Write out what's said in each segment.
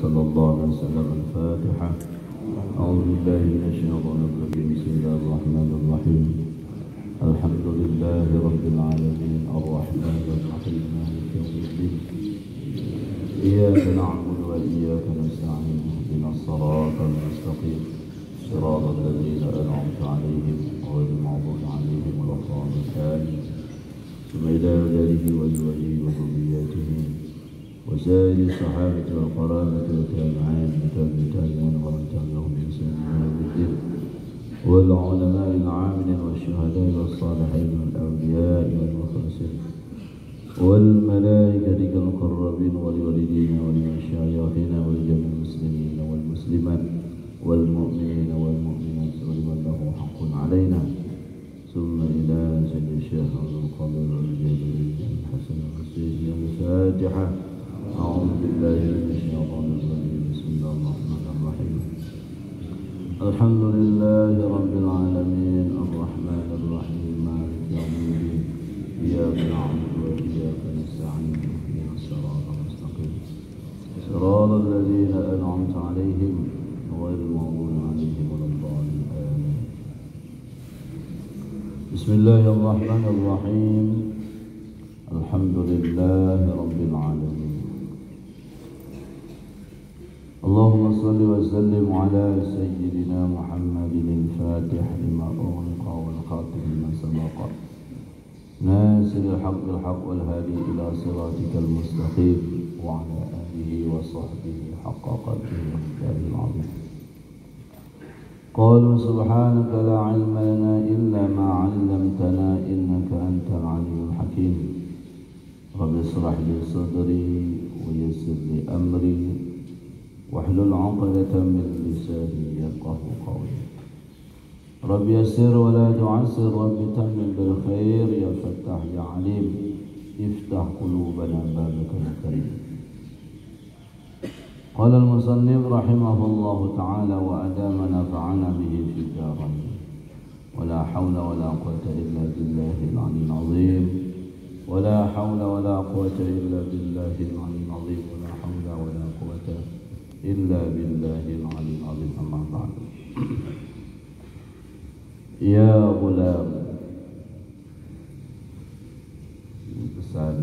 صلى الله عليه وسلم. الفاتحة. أعوذ بالله من الشيطان الرجيم. بسم الله الرحمن الرحيم. الحمد لله رب العالمين الرحمن الرحيم مالك يوم الدين. إياك نعبد وإياك نستعين اهدنا الصراط المستقيم صراط الذين أنعمت عليهم غير المغضوب عليهم ولا الضالين. ثم إلى أولاده وأزواجه وذرياته وسائر الصحابة والقرابة والتابعين والتابعين ومن تبعهم بإحسان إلى يوم الدين والعلماء العاملين والشهداء والصالحين والأولياء والمخلصين والملائكة المقربين ولوالدينا ولمشايخنا ولجميع المسلمين والمسلمات والمؤمنين والمؤمنات ولمن له حق علينا. ثم إلى سيد الشيخ عبد القادر الجليل الحسن الحسين. الفاتحة. أعوذ بالله من الشيطان الرجيم. بسم الله الرحمن الرحيم. الحمد لله رب العالمين الرحمن الرحيم مالك يوم الدين. إياك نعبد وإياك نستعين اهدنا الصراط المستقيم صراط الذين أنعمت عليهم غير المغضوب عليهم ولا الضالين. آمين. بسم الله الرحمن الرحيم. الحمد لله رب العالمين. اللهم صل وسلم على سيدنا محمد الفاتح لما أغلق والخاتم لما سبق ناصر الحق بالحق والهادي إلى صراطك المستقيم وعلى آله وصحبه حق قدره ومقداره العظيم. قالوا سبحانك لا علم لنا إلا ما علمتنا إنك أنت العليم الحكيم. رب اشرح لي صدري ويسر لي أمري واحلل عقدة من لساني يفقهوا قولي. رب يسر ولا تعسر، رب تمم بالخير يا فتاح يا عليم. افتح قلوبنا بابك الكريم. قال المصنف رحمه الله تعالى وأدام نفعنا به في الدارين. ولا حول ولا قوة إلا بالله العلي العظيم. ولا حول ولا قوة إلا بالله العلي العظيم. ولا حول ولا قوة إلا بالله العلي العظيم. أما بعد. Ya ghulam, pesan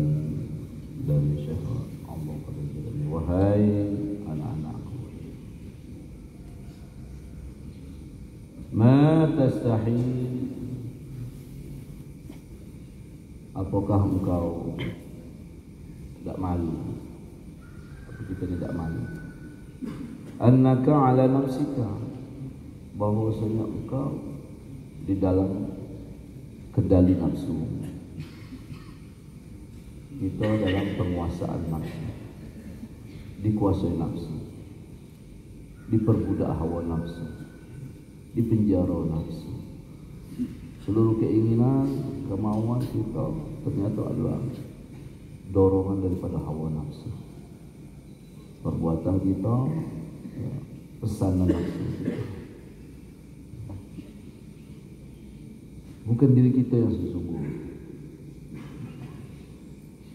dari Syekh Allah pada kita, wahai anak-anakku, ma tastahi, apakah engkau tidak malu? Apa kita tidak malu? Annaka ala nafsika, bahwasanya engkau di dalam kendali nafsu, kita dalam penguasaan nafsu, dikuasai nafsu, diperbudak hawa nafsu, dipenjara nafsu. Seluruh keinginan, kemauan kita ternyata adalah dorongan daripada hawa nafsu. Perbuatan kita, pesanan nafsu kita. Bukan diri kita yang sesungguhnya,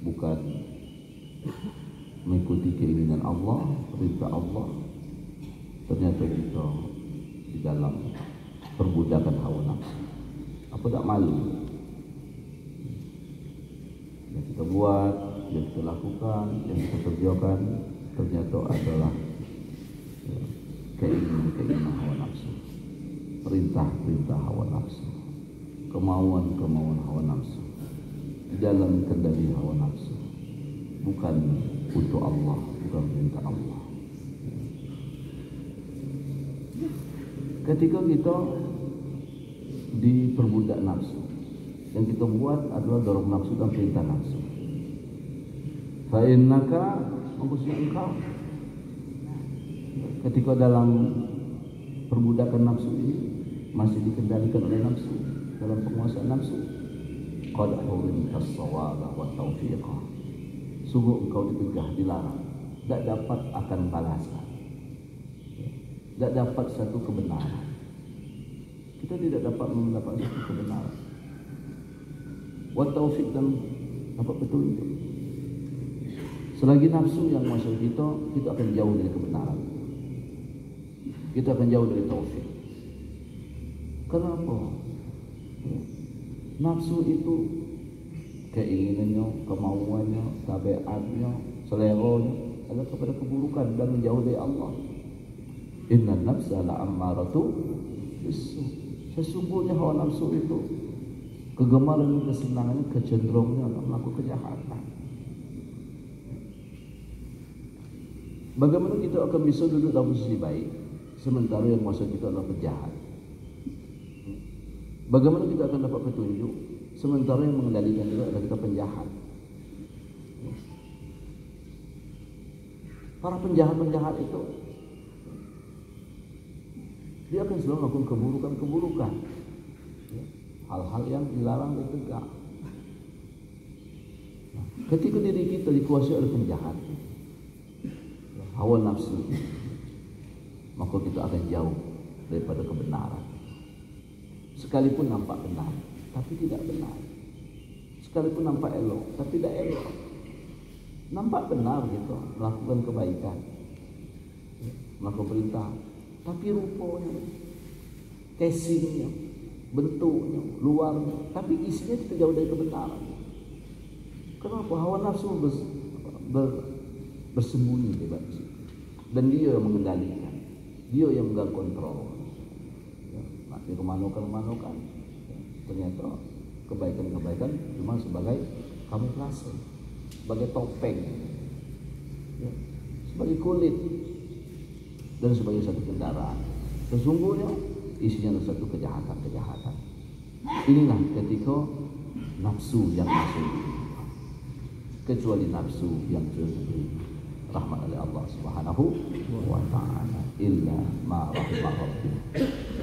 bukan mengikuti keinginan Allah, perintah Allah. Ternyata kita di dalam perbudakan hawa nafsu. Apa tak malu? Yang kita buat, yang kita lakukan, yang kita kerjakan, ternyata adalah keinginan hawa nafsu, perintah hawa nafsu, kemauan hawa nafsu, di dalam kendali hawa nafsu, bukan untuk Allah, bukan perintah Allah. Ketika kita diperbudak nafsu, yang kita buat adalah dorong nafsu dan perintah nafsu. Fa innaka, maksudnya engkau ketika dalam perbudakan nafsu ini masih dikendalikan oleh nafsu, dalam penguasaan nafsu, qad hurimta as-sawaba wa taufiqa, sungguh engkau dicegah, dilarang, tidak dapat akan balasan, tidak dapat satu kebenaran. Kita tidak dapat mendapat satu kebenaran. Wa taufiq, dan dapat petunjuk. Selagi nafsu yang masuk kita akan jauh dari kebenaran. Kita akan jauh dari taufik. Kenapa? Nafsu itu keinginannya, kemauannya, tabiatnya, seleranya adalah kepada keburukan dan menjauh dari Allah. Inna nafsa la'ammaratu bisu. Sesungguhnya hawa nafsu itu kegemaran, kesenangannya, kecenderungannya melakukan kejahatan. Bagaimana kita akan bisa duduk dalam posisi baik sementara yang masa kita adalah penjahat? Bagaimana kita akan dapat petunjuk sementara yang mengendalikan kita adalah kita penjahat? Para penjahat-penjahat itu dia akan selalu melakukan keburukan-keburukan, hal-hal yang dilarang ditegak. Ketika diri kita dikuasai oleh penjahat, hawa nafsu, maka kita akan jauh daripada kebenaran. Sekalipun nampak benar, tapi tidak benar. Sekalipun nampak elok, tapi tidak elok. Nampak benar gitu, melakukan kebaikan, melakukan perintah, tapi rupanya, casingnya, bentuknya, luarnya, tapi isinya tidak jauh dari kebenaran. Kenapa? Hawa nafsu bersembunyi di balik situ, dan dia yang mengendalikan, dia yang megang kontrol. Dia kemanokan, ternyata kebaikan-kebaikan cuma sebagai kamuflase, sebagai topeng, sebagai kulit, dan sebagai satu kendaraan. Sesungguhnya isinya adalah satu kejahatan-kejahatan. Inilah ketika nafsu yang masuk, kecuali nafsu yang diberi rahmat oleh Allah Subhanahu wa ta'ala, illa ma rahimah rabbih,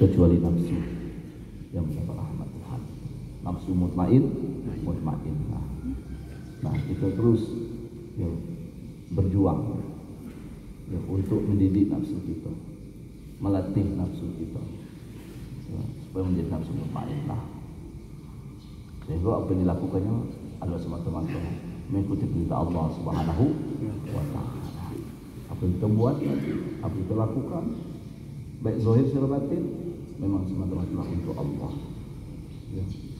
kecuali nafsu yang mendapat rahmat Tuhan. Nafsu mutmainnah. Nah, kita terus berjuang untuk mendidik nafsu kita, melatih nafsu kita supaya menjadi nafsu mutmainnah. Sehingga apa yang dilakukannya adalah semata-mata mengikuti perintah Allah Subhanahu wa ta'ala. Apa yang kita buat, apa yang kita lakukan, baik zahir secara batin, memang semata-mata untuk Allah,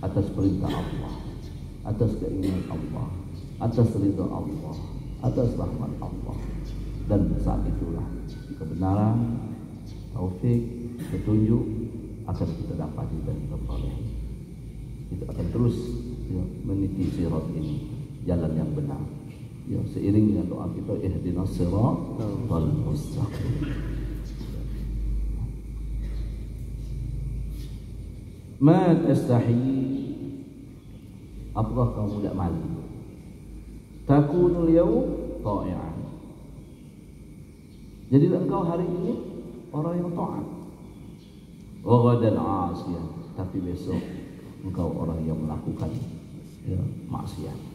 atas perintah Allah, atas keinginan Allah, atas ridha Allah, atas rahmat Allah. Dan saat itulah kebenaran, taufik, petunjuk akan kita dapati dan kita peroleh. Kita akan terus meniti sirat ini, jalan yang benar. Seiring dengan doa kita, ihdinas siratal mustaqim. Ma tastahi, apakah kamu tidak malu? Takunul yawm ta'i'an. Jadi engkau hari ini orang yang taat. Wa ghadan 'asiyan, tapi besok engkau orang yang melakukan maksiat.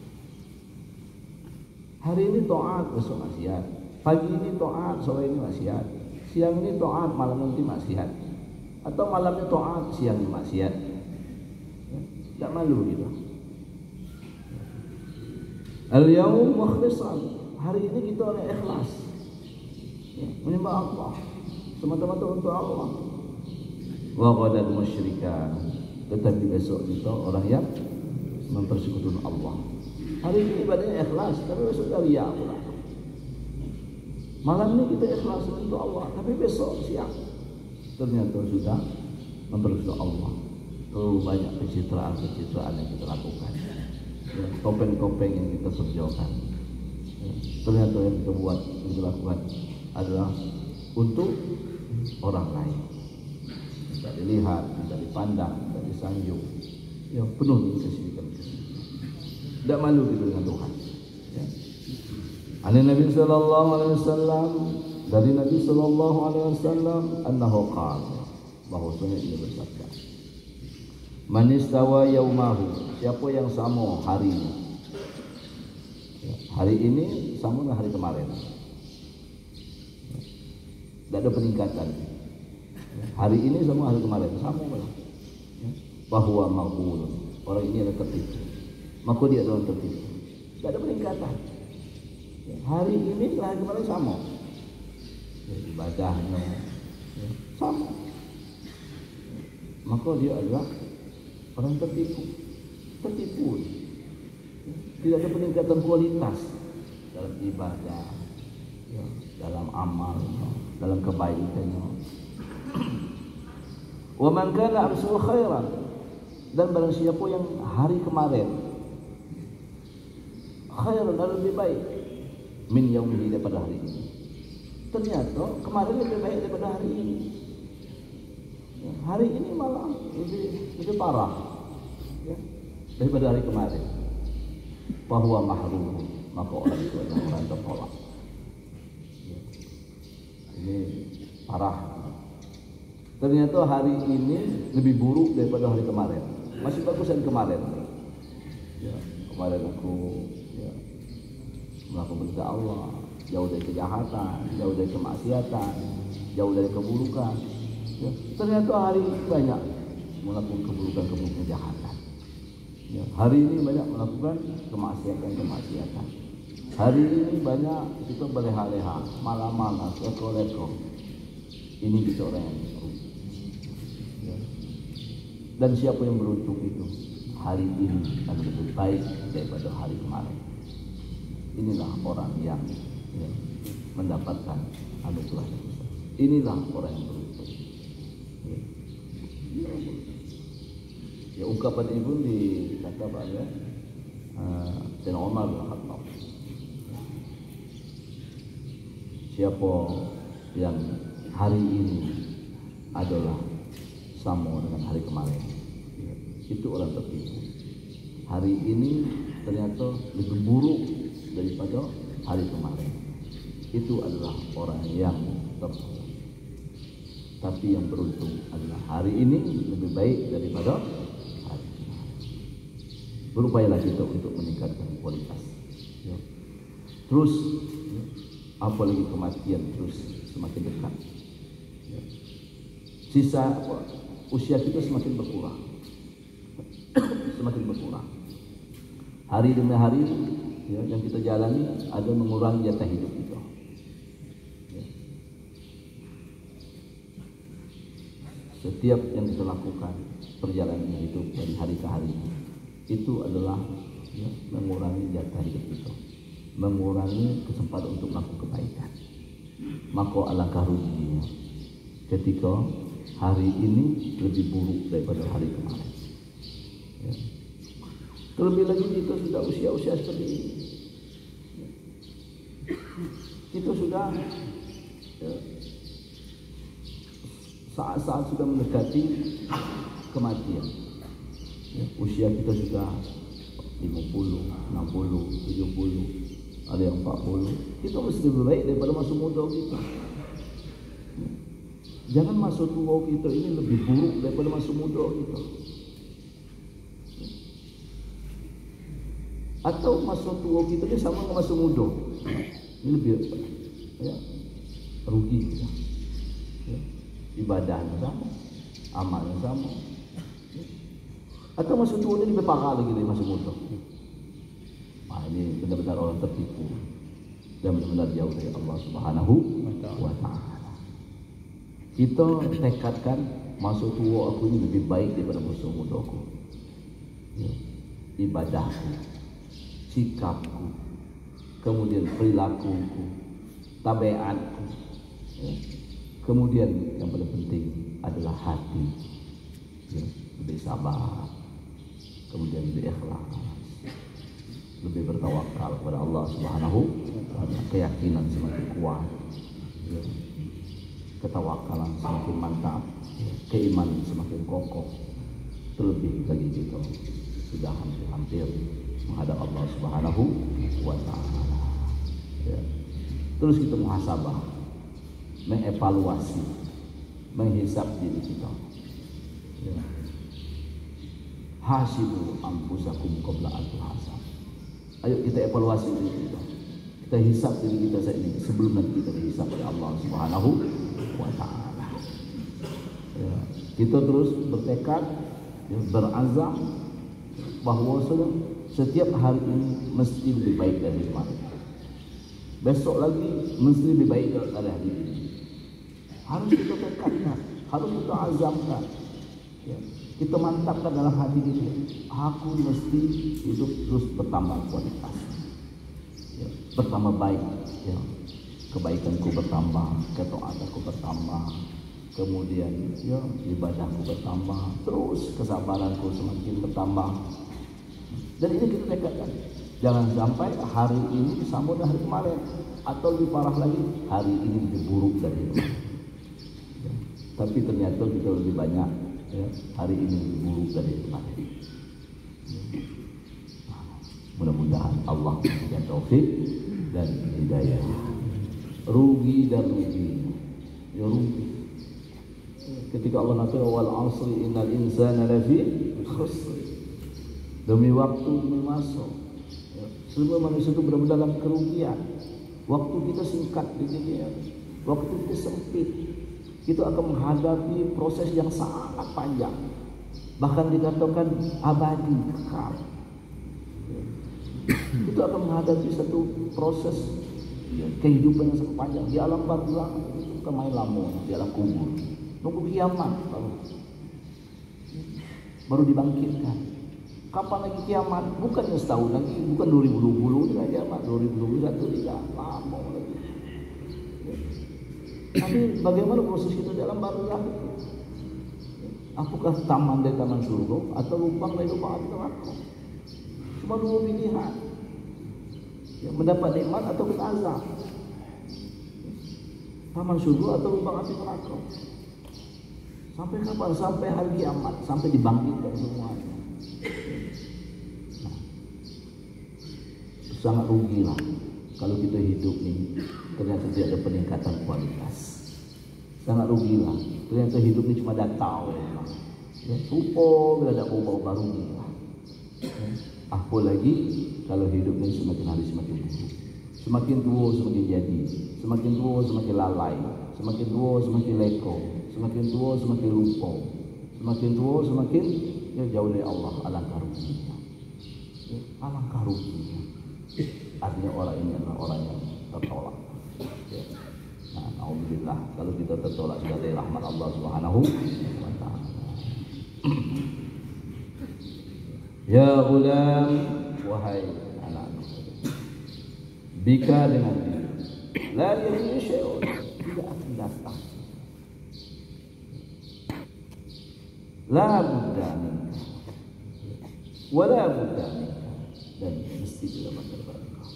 Hari ini taat, besok maksiat. Pagi ini taat, sore ini maksiat. Siang ini taat, malam nanti maksiat. Atau malamnya taat, siangnya maksiat. Tidak malu gitu. Al-yawm mukhlishan, hari ini kita orang ikhlas, menyembah Allah semata-mata untuk Allah. Wa ghadan musyrikan, tetapi besok kita orang yang mempersekutukan Allah. Hari ini ibadahnya ikhlas, tapi besok riya pula. Malam ini kita ikhlas untuk Allah, tapi besok siang ternyata sudah mempersekutukan Allah. Terlalu banyak pencitraan yang kita lakukan, topeng-topeng yang kita perjuangkan. Ternyata yang kita buat, yang kita lakukan adalah untuk orang lain. Tidak dilihat, tidak dipandang, tidak disanjung, penuh dengan kesyirikan. Tidak malu gitu dengan Tuhan. Nabi sallallahu alaihi wasallam, dari Nabi sallallahu alaihi wasallam, annahu qala, bahwasanya ia bersabda, man istawa yaumahu, siapa yang sama harinya. Hari ini sama dengan hari kemarin. Tidak ada peningkatan. Hari ini sama hari kemarin, sama lah. Bahwa maghul, orang ini adalah tertipu, maka dia adalah tertipu. Tidak ada peningkatan. Hari ini dengan hari kemarin sama, ibadahnya sama, maka dia adalah orang tertipu. Tidak ada peningkatan kualitas dalam ibadah, dalam amal, dalam kebaikannya. Wa man kana arsul khairan, dan barang siapa yang hari kemarin khairan, lebih baik min yaumihi, daripada hari ini. Ternyata kemarin lebih baik daripada hari ini. Hari ini malah lebih parah daripada hari kemarin. Bahwa mahrum, maka orang itu adalah orang tertolak. Ini parah. Ternyata hari ini lebih buruk daripada hari kemarin. Masih bagus dari kemarin. Kemarin aku melakukan berita Allah, jauh dari kejahatan, jauh dari kemaksiatan, jauh dari keburukan. Ternyata hari ini banyak melakukan keburukan kejahatan. Hari ini banyak melakukan kemaksiatan. Hari ini banyak kita berleha-leha, malam-malam, leko-leko. Ini kita orang yang rugi. Dan siapa yang beruntung itu? Hari ini akan lebih baik daripada hari kemarin. Inilah orang yang mendapatkan anugerah yang besar. Inilah orang yang beruntung. Ungkapan itu dikatakan oleh Sayyidina Umar bin Khattab. Siapa yang hari ini adalah sama dengan hari kemarin, itu orang tertipu. Hari ini ternyata lebih buruk daripada hari kemarin. Itu adalah orang yang tertolak. Tapi yang beruntung adalah hari ini lebih baik daripada hari kemarin. Berupayalah kita untuk meningkatkan kualitas. Terus, apalagi kematian terus semakin dekat. Sisa usia kita semakin berkurang. Hari demi hari yang kita jalani ada mengurangi jatah hidup kita. Setiap yang kita lakukan perjalanan hidup dari hari ke hari itu adalah mengurangi jatah hidup kita, mengurangi kesempatan untuk melakukan kebaikan. Maka alangkah ruginya ketika hari ini lebih buruk daripada hari kemarin. Terlebih lagi kita sudah usia seperti ini. Kita sudah saat-saat sudah mendekati kematian. Usia kita sudah 50, 60, 70, ada yang 40. Kita mesti lebih baik daripada masa muda kita. Jangan masa tua kita ini lebih buruk daripada masa muda kita. Atau masa tua kita ini sama dengan masa muda. Ini lebih rugi kita. Ibadahnya sama, amalnya sama. Atau masa tua ini lebih parah lagi dari masa muda. Ini benar-benar orang tertipu dan benar-benar jauh dari Allah Subhanahu wa Ta'ala. Kita tekadkan masa tua aku ini lebih baik daripada masa muda aku. Ibadahku, sikapku, kemudian perilakuku, tabiatku, kemudian yang paling penting adalah hati, lebih sabar, kemudian lebih ikhlas, lebih bertawakal kepada Allah Subhanahu wa Ta'ala. Keyakinan semakin kuat, ketawakalan semakin mantap, keimanan semakin kokoh. Terlebih lagi kita sudah hampir menghadap Allah Subhanahu wa Ta'ala. Terus kita muhasabah, mengevaluasi, menghisap diri kita. Hasibu anfusakum qabla an tuhasab. Ayo kita evaluasi diri kita. Kita hisap diri kita saat ini sebelum nanti kita dihisap oleh Allah Subhanahu wa Ta'ala. Kita terus bertekad, berazam bahwa setiap hari ini mesti lebih baik dari kemarin. besok lagi mesti lebih baik dari hari ini. Harus kita tekadkan, harus kita azamkan, ya. Kita mantapkan dalam hati kita, aku mesti hidup terus bertambah kualitas, ya. Bertambah baik, ya. Kebaikanku bertambah, ketaatanku bertambah, kemudian ya ibadahku bertambah, terus kesabaranku semakin bertambah. Dan ini kita tekadkan, jangan sampai hari ini sama dengan hari kemarin, atau lebih parah lagi, hari ini lebih buruk dari itu. Ya. Tapi ternyata kita lebih banyak, ya, hari ini lebih buruk dari kemarin. Ya. Nah, mudah-mudahan Allah memberikan taufik dan hidayah. Rugi dan rugi, ya rugi. Ketika Allah nasihat wal asri innal insana lafi khusr, demi waktu, demi masa, ya, semua manusia itu berada dalam kerugian. Waktu kita singkat di dunia, waktu kita sempit, kita akan menghadapi proses yang sangat panjang, bahkan dikatakan abadi, kekal. Kita akan menghadapi satu proses, ya, kehidupan yang sangat panjang di alam barzakh. Itu bukan main lama, di alam kubur. Nunggu kiamat baru dibangkitkan. Kapan lagi kiamat? Bukannya setahun lagi, bukan 2020 tidak kiamat, 2021 tidak, lama lagi. Tapi bagaimana proses kita dalam barzakh? Apakah taman dari taman surga atau lubang dari lubang api neraka? Cuma dua pilihan, ya, mendapat nikmat atau kena azab. Taman surga atau lubang api neraka. Sampai kapan? Sampai hari kiamat, sampai dibangkitkan semuanya. Nah, sangat rugilah kalau kita hidup nih ternyata tidak ada peningkatan kualitas. Sangat rugilah ternyata hidup ini cuma datang, ya, rupa bila ada bau baru rugilah. Apalagi kalau hidup ini semakin hari semakin buruk, semakin tua semakin jadi, semakin tua semakin lalai, semakin tua semakin leko, semakin tua semakin lupa, semakin tua semakin ya, jauh dari Allah. Alangkah ruginya, ya, alangkah ruginya. Artinya orang ini adalah orang yang tertolak, ya. Nah, alhamdulillah kalau kita tertolak dari rahmat Allah Subhanahu wa ta'ala. Ya ulam, wahai anak-anak, bika dengan diri, la yari syai'un, tidak akan datang. La budda minka, wala budda minka, dan mesti tidak daripada engkau.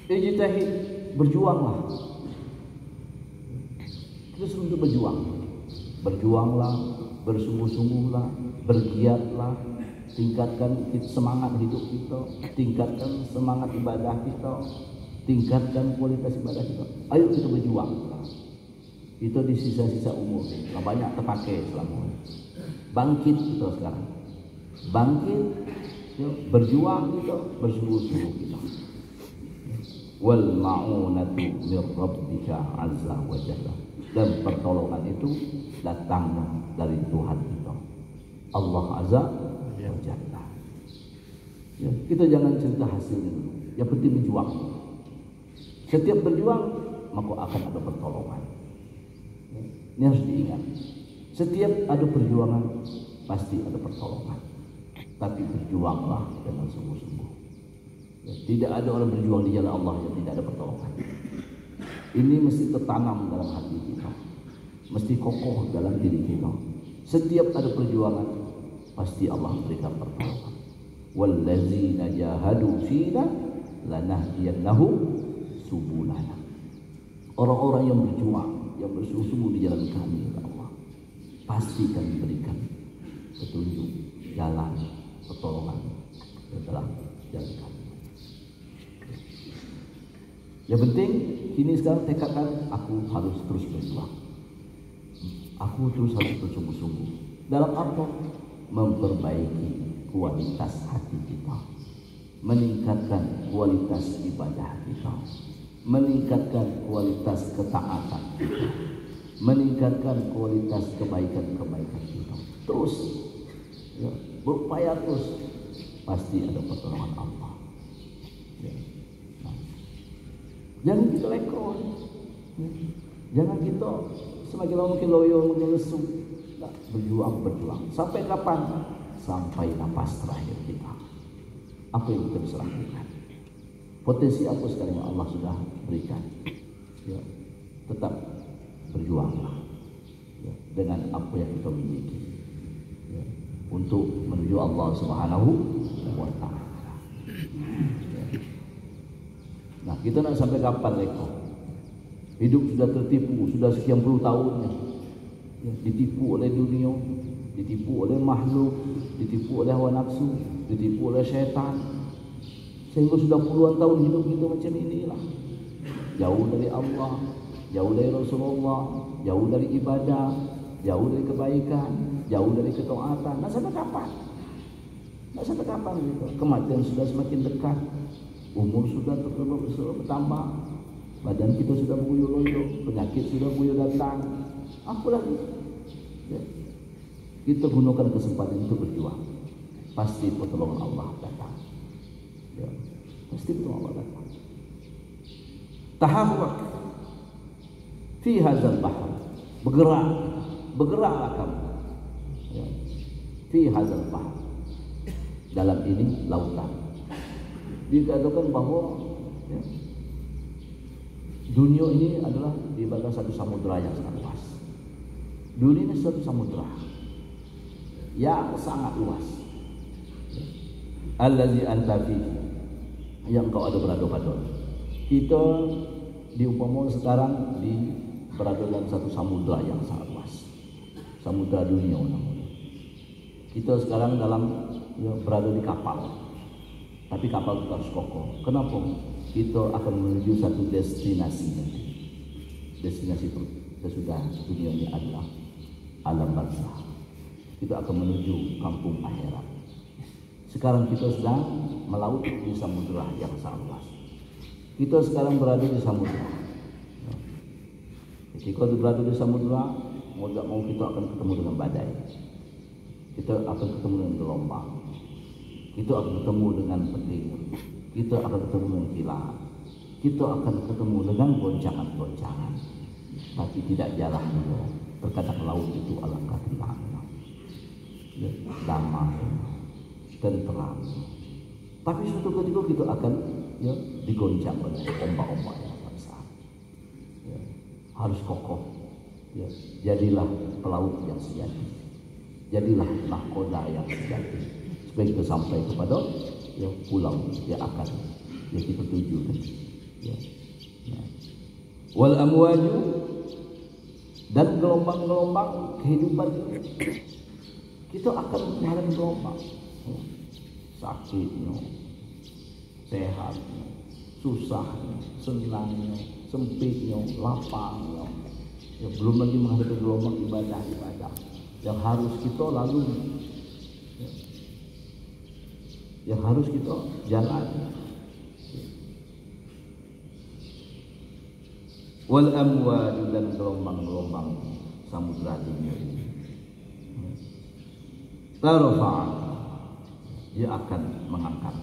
Ijtahid, berjuanglah. Terus untuk berjuanglah, bersungguh-sungguhlah, bergiatlah, tingkatkan semangat hidup kita, tingkatkan semangat ibadah kita, tingkatkan kualitas ibadah kita. Ayo kita berjuang. Itu di sisa-sisa umur, nggak banyak terpakai selama ini. Bangkit kita sekarang, bangkit, yuk, berjuang kita, bersungguh-sungguh kita. Wal ma'unatu min rabbika azza wa jalla, dan pertolongan itu datangnya dari Tuhan kita, Allah azza wa jalla. Ya, kita jangan cerita hasilnya dulu, yang penting berjuang. Setiap berjuang maka akan ada pertolongan. Ini harus diingat. Setiap ada perjuangan pasti ada pertolongan. Tapi berjuanglah dengan sungguh-sungguh. Ya, tidak ada orang berjuang di jalan Allah yang tidak ada pertolongan. Ini mesti tertanam dalam hati kita, mesti kokoh dalam diri kita. Setiap ada perjuangan pasti Allah memberikan pertolongan. Wallazina jahadu fina lanahdiyannahum subulana. Orang-orang yang berjuang, yang bersungguh-sungguh di jalan kami, ya Allah, pasti akan diberikan petunjuk, jalan, pertolongan dalam jalan kami. Yang penting kini sekarang tekadkan, aku harus terus berjuang. Aku terus harus bersungguh-sungguh. Dalam apa? Memperbaiki kualitas hati kita, meningkatkan kualitas ibadah kita, meningkatkan kualitas ketaatan kita, meningkatkan kualitas kebaikan-kebaikan kita. Terus, ya, berupaya terus, pasti ada pertolongan Allah. Jangan kita lekor. Jangan kita semakin lama makin loyo, makin lesu. Nah, berjuang. Sampai kapan? Sampai napas terakhir kita. Apa yang kita bisa lakukan? Potensi apa sekarang yang Allah sudah berikan? Ya, tetap berjuanglah ya, dengan apa yang kita miliki ya, untuk menuju Allah Subhanahu wa Ta'ala. Ya. Nah, kita nak sampai kapan Eko? Hidup sudah tertipu, sudah sekian puluh tahun ya, ditipu oleh dunia, ditipu oleh makhluk, ditipu oleh hawa nafsu, ditipu oleh syaitan, sehingga sudah puluhan tahun hidup kita macam inilah, jauh dari Allah, jauh dari Rasulullah, jauh dari ibadah, jauh dari kebaikan, jauh dari ketaatan. Nak sampai kapan? Nak sampai kapan gitu? Kematian sudah semakin dekat, umur sudah bertambah, badan kita sudah buyur-buyur, penyakit sudah buyur datang. Apa lagi? Ya. Kita gunakan kesempatan itu berjuang. Pasti pertolongan Allah datang. Ya. Pasti pertolongan Allah datang. Tahawwak fi hadzal bahr. Bergeraklah kamu. Ya. Fi hadzal bahr. Dalam ini lautan. Dikatakan bahwa ya, dunia ini adalah ibarat satu samudera yang sangat luas. Dunia ini satu samudera yang sangat luas. Allazi anta fihi, yang kau ada berada pada. Kita diumpamakan sekarang berada dalam satu samudera yang sangat luas. Samudera dunia namanya. Kita sekarang berada di kapal. Tapi kapal itu harus kokoh. Kenapa? Kita akan menuju satu destinasi nanti. Destinasi itu sesudah dunia ini adalah alam barzah. Kita akan menuju kampung akhirat. Sekarang kita sedang melaut di samudera yang sangat luas. Kita sekarang berada di samudera. Ketika berada di samudera, mau tak mau kita akan ketemu dengan badai. Kita akan ketemu dengan gelombang. Kita akan ketemu dengan petir. Kita akan ketemu dengan kilat. Kita akan ketemu dengan goncangan-goncangan. Tapi tidak jarang juga terkadang laut itu alangkah tenang, ya, damai, tenteram. Tapi suatu ketika kita akan ya, digoncang oleh ombak-ombak yang besar. Ya, harus kokoh. Ya, jadilah pelaut yang sejati. Jadilah nahkoda yang sejati. Supaya kita sampai kepada ya, pulau yang akan ya, kita tuju nanti. Ya. Ya. Wal amwaju, dan gelombang-gelombang kehidupan kita akan menghadapi gelombang. Ya. Sakitnya, sehatnya, susahnya, senangnya, sempitnya, lapangnya. Ya, belum lagi menghadapi gelombang ibadah-ibadah yang harus kita lalui. Yang harus kita jalani. Wal amwaj, dan gelombang-gelombang samudra dunia ini. Tarfa', dia akan mengangkat.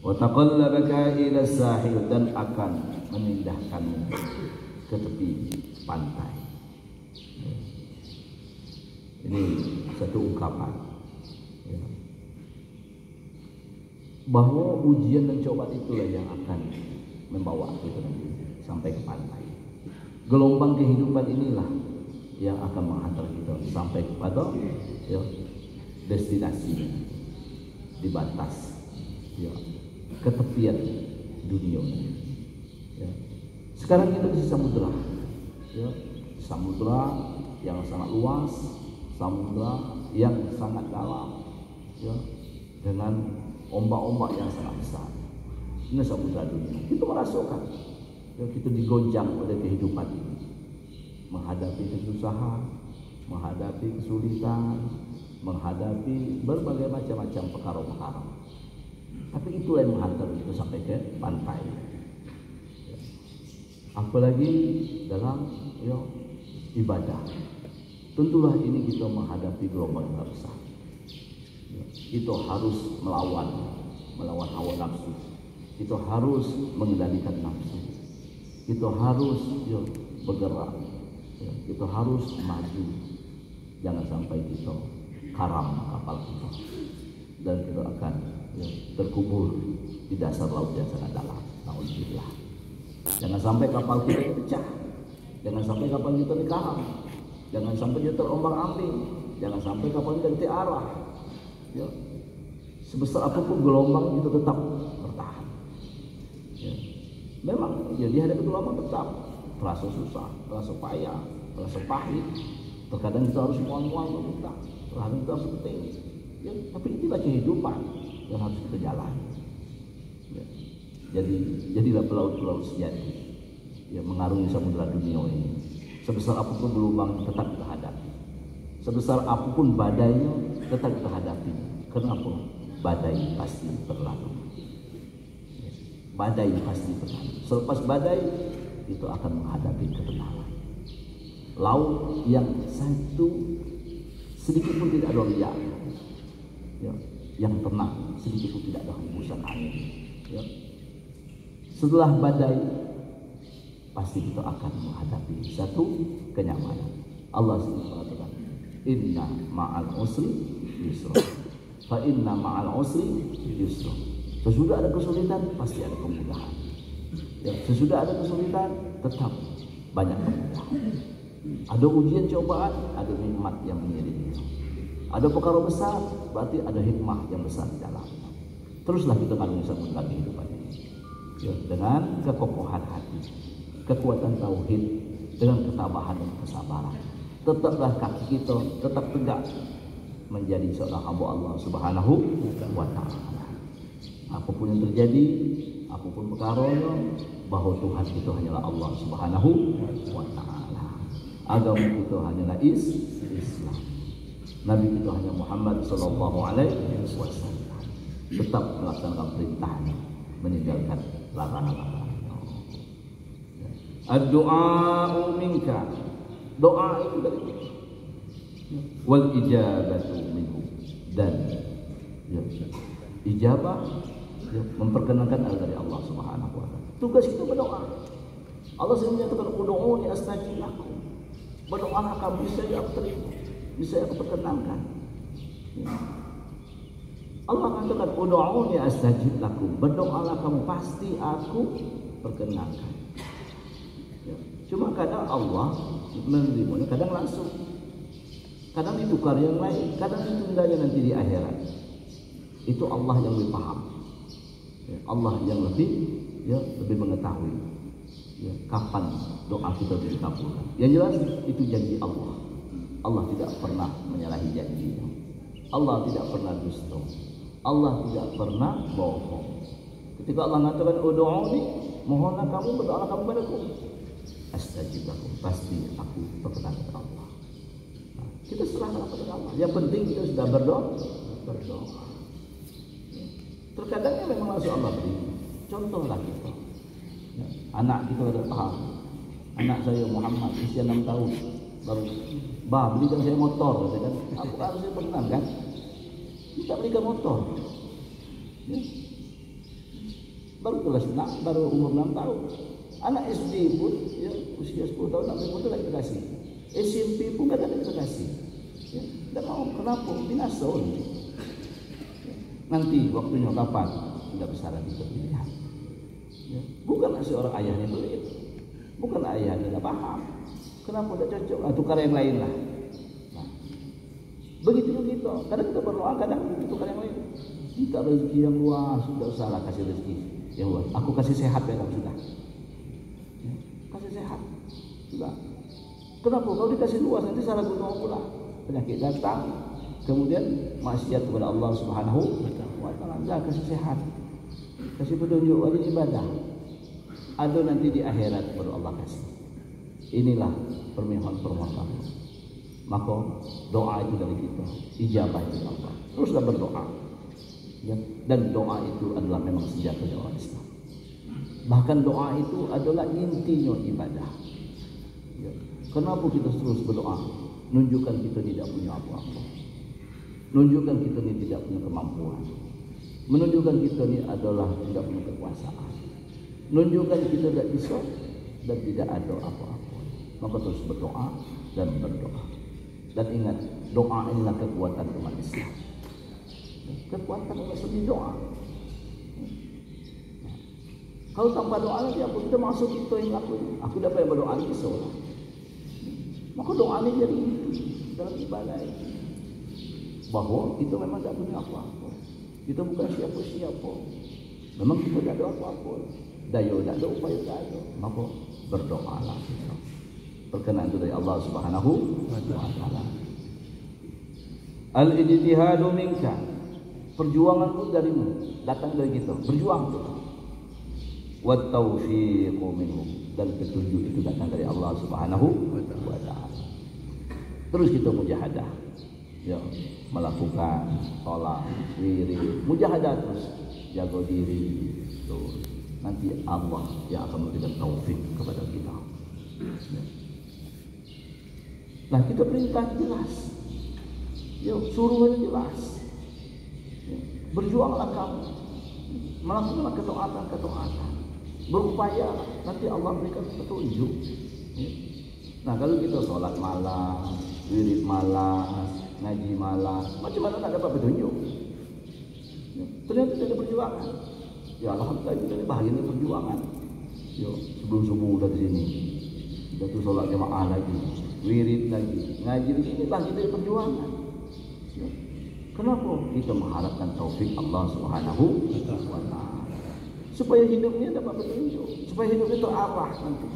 Wa taqallabaka ila sahil, dan akan memindahkan ke tepi pantai. Ini satu ungkapan. Ya. Bahwa ujian dan cobaan itulah yang akan membawa kita nanti sampai ke pantai. Gelombang kehidupan inilah yang akan menghantar kita sampai kepada ya, destinasi di batas ya, ketepian dunia. Ya. Sekarang kita di samudera, ya, samudera yang sangat luas, samudera yang sangat dalam, ya, dengan ombak-ombak yang sangat besar. Ini samudera dunia. Kita merasakan, ya, kita digoncang oleh kehidupan ini, menghadapi kesusahan, menghadapi kesulitan, menghadapi berbagai macam-macam perkara-perkara. Tapi itulah yang menghantar kita sampai ke pantai. Ya. Apalagi dalam ya, ibadah. Tentulah ini kita menghadapi gelombang yang besar. Kita harus melawan hawa nafsu. Kita harus mengendalikan nafsu. Kita harus bergerak. Kita harus maju. Jangan sampai kita karam kapal kita dan kita akan terkubur di dasar laut yang sangat dalam. Alhamdulillah. Jangan sampai kapal kita pecah. Jangan sampai kapal kita dikaram. Jangan sampai dia terombang-ambing. Jangan sampai kapal kita diarah. Ya. Sebesar apapun gelombang kita tetap bertahan. Ya. Memang ya dihadapi gelombang tetap terasa susah, terasa payah, terasa pahit. Terkadang kita harus mual-mual meminta, terkadang kita harus penting. Ya, tapi inilah kehidupan yang harus kita jalani. Ya. Jadilah pelaut-pelaut sejati yang mengarungi samudera dunia ini. Sebesar apapun gelombang tetap kita hadapi. Sebesar apapun badainya tetap kita hadapi. Kenapa? Badai pasti berlalu. Ya. Badai pasti berlalu. Selepas badai itu akan menghadapi ketenangan. Laut yang satu sedikit pun tidak ada riak, ya, yang tenang, sedikit pun tidak ada hembusan angin. Ya. Setelah badai, pasti kita akan menghadapi satu kenyamanan. Allah SWT mengatakan, Inna ma'al usri yusra, fa inna ma'al usri yusra. Sesudah ada kesulitan, pasti ada kemudahan. Ya, sesudah ada kesulitan, tetap banyak kemudahan. Ada ujian cobaan, ada nikmat yang mengiringi. Ada perkara besar, berarti ada hikmah yang besar di dalamnya. Teruslah kita mengalami samudera kehidupan ini. Ya, dengan kekokohan hati, kekuatan tauhid, dengan ketabahan dan kesabaran. Tetaplah kaki kita tetap tegak menjadi seorang hamba Allah Subhanahu wa Ta'ala. Apapun yang terjadi, apapun perkaranya, bahwa Tuhan itu hanyalah Allah Subhanahu wa Ta'ala. Agama kita hanyalah Islam. Nabi kita hanya Muhammad sallallahu alaihi wasallam. Tetap melaksanakan perintahnya, meninggalkan larangan-larangannya. Ad-du'a minka. Doa itu dari kita. Wal ijabatu minhu. Dan ya, ijabah ya, memperkenankan dari Allah Subhanahu wa Ta'ala. Tugas kita berdoa. Allah sendiri menyatakan ud'uuni astajib lakum. Berdoalah kamu, bisa aku terima, bisa aku perkenankan. Ya. Allah katakan ud'uuni astajib lakum. Berdoalah kamu, pasti aku perkenankan. Ya. Cuma kadang Allah menerimanya, kadang langsung, kadang ditukar yang lain, kadang ditundanya nanti di akhirat. Itu Allah yang lebih paham. Ya. Allah yang lebih mengetahui. Ya, kapan doa kita dikabulkan. Yang jelas itu janji Allah. Allah tidak pernah menyalahi janjinya. Allah tidak pernah dusta. Allah tidak pernah bohong. Ketika Allah mengatakan ud'uuni, mohonlah kamu, berdoalah kamu padaku. Astajib lakum, pasti aku perkenankan Allah. Nah, kita serahkan kepada Allah. Yang penting kita sudah berdoa. Terkadangnya memang langsung Allah beri. Contohlah kita. Ya, anak kita sudah paham. Anak saya Muhammad usia 6 tahun baru belikan saya motor, kan? Aku harusnya pernah kan? Kita belikan motor. Ya. Baru kelas 6, baru umur 6 tahun. Anak SD pun ya, usia 10 tahun nak beli motor lagi kita kasih. SMP pun kadang kita kasih. Ya. Dan mau kenapa? Binason. Ya. Nanti waktunya kapan? Tidak bisa lagi berpilihan. Ya. Bukan seorang ayahnya pelit, bukan ayahnya tidak paham. Kenapa tidak cocok? Tukar yang lain lah. Nah, begitu juga. Kadang kita berdoa, kadang tukar yang lain. Minta rezeki yang luas, sudah salah kasih rezeki yang luas. Aku kasih sehat ya kamu sudah. Ya. Kasih sehat, sudah. Kenapa? Kalau dikasih luas nanti salah guna pula. Penyakit datang, kemudian maksiat kepada Allah Subhanahu wa Ta'ala. Kasih sehat. Kasih petunjuk wajib ibadah. Ada nanti di akhirat baru Allah kasih. Inilah permohonan. Maka doa itu dari kita, ijabah itu Allah. Teruslah berdoa. Ya. Dan doa itu adalah memang senjata orang Islam. Bahkan doa itu adalah intinya ibadah. Ya. Kenapa kita terus berdoa? Nunjukkan kita tidak punya apa-apa. Nunjukkan kita ini tidak punya kemampuan. menunjukkan kita ini adalah tidak punya kekuasaan, menunjukkan kita tidak bisa dan tidak ada apa-apa. Maka terus berdoa dan berdoa. Dan ingat, doa inilah kekuatan umat Islam. Kekuatan umat Islam di doa. Kalau tanpa doa nanti apa kita masuk kita yang lakukan. Aku dapat yang berdoa ini seolah. Maka doa ini jadi dalam ibadah ini. Bahwa kita memang tak punya apa-apa. Kita bukan siapa-siapa. Memang kita tak ada apa-apa. Daya tak ada, upaya tak ada. Maka berdoalah kita. Perkenaan itu dari Allah Subhanahu wa taala. Al-ijtihadu minka. Perjuangan itu darimu, datang dari kita. Berjuang kita. Wa taufiqu minhum, dan petunjuk itu datang dari Allah Subhanahu wa taala. Terus kita mujahadah. Ya, melakukan sholat, wirid, mujahadah terus, jaga diri. Terus nanti Allah yang akan memberikan taufik kepada kita. Ya. Nah, kita perintah jelas. Ya, suruhnya jelas. Ya, berjuanglah kamu. Melakukan ketaatan. Berupaya, nanti Allah berikan petunjuk. Ya. Nah, kalau kita sholat malam, wirid malam, ngaji malam, macam mana tak dapat petunjuk? Ya, ternyata tidak ada perjuangan. Ya, alhamdulillah kita ini bahagian perjuangan. Ya, sebelum subuh udah di sini. Kita tuh sholat jamaah lagi, wirid lagi, ngaji lagi, ini bahagian dari perjuangan. Ya. Kenapa? Kita mengharapkan taufik Allah Subhanahu wa taala. Supaya hidupnya dapat petunjuk, supaya hidupnya terarah nanti.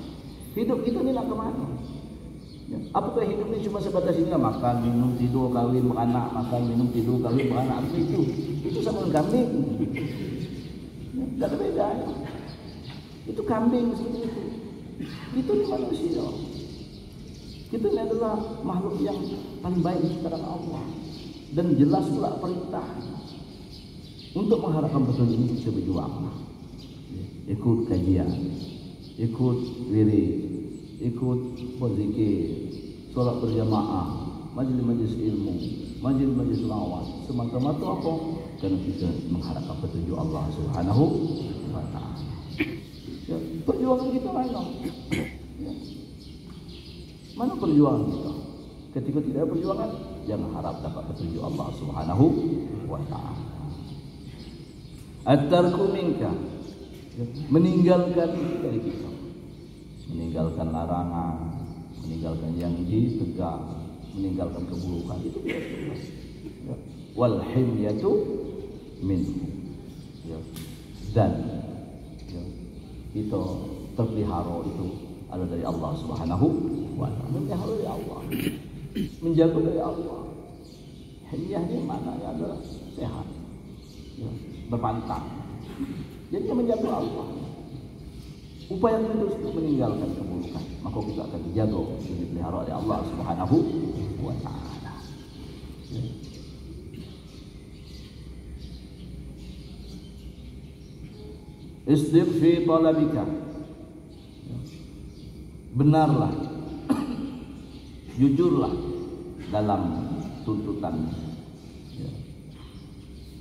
Hidup kita ni nak ke mana? Ya. Apakah hidup ini cuma sebatas ini makan, minum, tidur, kahwin, beranak, makan, minum, tidur, kahwin, beranak, itu sama dengan kambing. Ya, tak ada beda. Ya. Itu kambing seperti itu. Itu ni manusia. Kita ni adalah makhluk yang paling baik di hadapan Allah. Dan jelas pula perintah untuk mengharapkan petunjuk ini kita berjuang. Ikut kajian, ikut wirid, ikut berzikir, solat berjamaah, majlis-majlis ilmu, majlis-majlis lawat. Semata-mata apa? Kerana kita mengharapkan petunjuk Allah Subhanahu wa taala. Ya, perjuangan kita mana? Ya. Mana perjuangan kita? Ketika tidak ada perjuangan, jangan harap dapat petunjuk Allah Subhanahu wa taala. At-tarku minka, meninggalkan dari kita, meninggalkan larangan, meninggalkan yang ditegak, meninggalkan keburukan, itu biasa. Ya. Wal himyatu minhu, ya. Dan ya, kita terpelihara itu adalah dari Allah Subhanahu wa taala. Melihara dari Allah, menjaga dari Allah. Himyah ini maknanya adalah sehat, ya, berpantang. Jadi yang menjaga Allah. Upaya kita untuk meninggalkan keburukan, maka kita akan dijaga, dipelihara oleh Allah Subhanahu wa taala. Isdiq fi talabika. Benarlah, jujurlah dalam tuntutan, ya,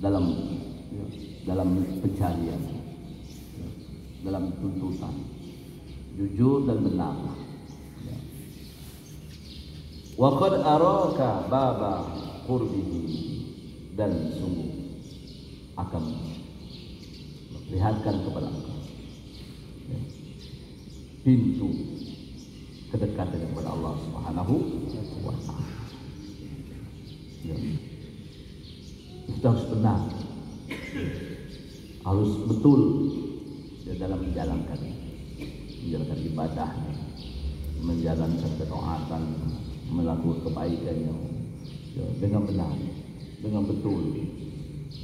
dalam pencarian, ya, dalam tuntutan, jujur dan benar. Ya. Wa qad araka baba qurbihi, dan sungguh akan lihatkan kepada engkau, ya, pintu kedekatan kepada Allah Subhanahu wa taala. Ya. Kita harus benar, harus betul ya, dalam menjalankan ibadah, menjalankan ketaatan, melakukan kebaikannya, ya, dengan benar, dengan betul,